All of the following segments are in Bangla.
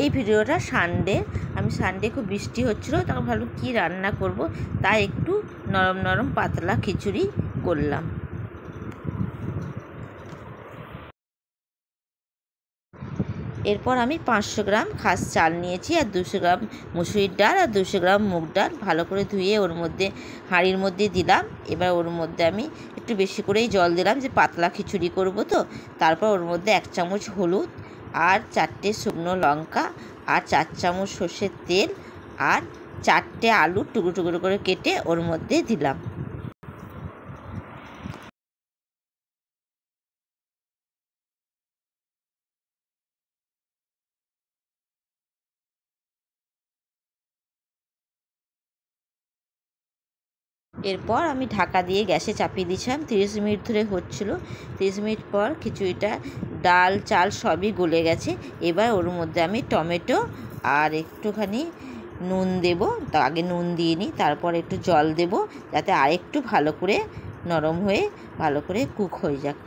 এই ভিডিওটা সানডে, আমি সানডে খুব বৃষ্টি হচ্ছিলো, তখন ভাবলাম কী রান্না করব, তাই একটু নরম নরম পাতলা খিচুড়ি করলাম। এরপর আমি 500 গ্রাম খাস চাল নিয়েছি, আর 200 গ্রাম মুসুরির ডাল আর 200 গ্রাম মুগ ডাল ভালো করে ধুয়ে ওর মধ্যে হাঁড়ির মধ্যে দিলাম। এবার ওর মধ্যে আমি একটু বেশি করেই জল দিলাম, যে পাতলা খিচুড়ি করব তো। তারপর ওর মধ্যে 1 চামচ হলুদ আর 4টে শুকনো লঙ্কা আর 4 চামচ সর্ষের তেল আর 4টে আলু টুকরো টুকরো করে কেটে ওর মধ্যে দিলাম। এরপর আমি ঢাকা দিয়ে গ্যাসে চাপিয়ে দিয়েছিলাম, 30 মিনিট ধরে হচ্ছিলো। 30 মিনিট পর খিচুড়িটা ডাল চাল সবই গলে গেছে। এবার ওর মধ্যে আমি টমেটো আর একটুখানি নুন দেব, তা আগে নুন দিয়ে নিই, তারপর একটু জল দেব, যাতে আরেকটু ভালো করে নরম হয়ে ভালো করে কুক হয়ে যাক।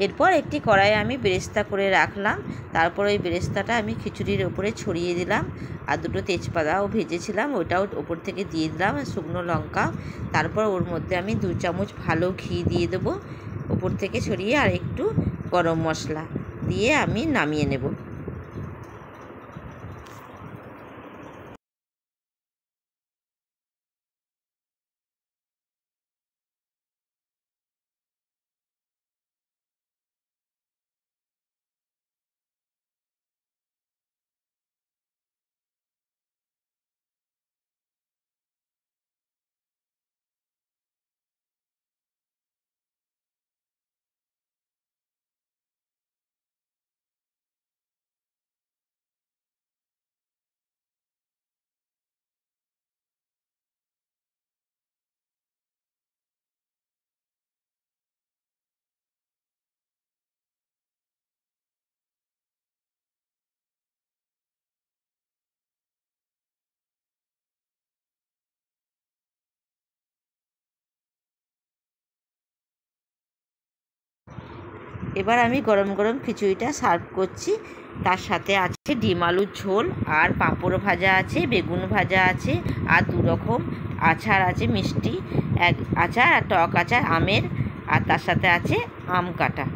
এরপর একটি কড়াইয়ে আমি বেরেস্তা করে রাখলাম, তারপর ওই বেরেস্তাটা আমি খিচুড়ির ওপরে ছড়িয়ে দিলাম, আর 2টো তেজপাতাও ভেজেছিলাম ওটাও ওপর থেকে দিয়ে দিলাম, আর শুকনো লঙ্কা। তারপর ওর মধ্যে আমি 2 চামচ ভালো ঘি দিয়ে দেবো ওপর থেকে ছড়িয়ে, আর একটু গরম মশলা দিয়ে আমি নামিয়ে নেব। এবার আমি গরম গরম খিচুড়িটা সার্ভ করছি। তার সাথে আছে ডিম আলুর ঝোল, আর পাঁপড় ভাজা আছে, বেগুন ভাজা আছে, আর 2 রকম আচার আছে, মিষ্টি এক আচার আর টক আচার আমের, আর তার সাথে আছে আম কাটা।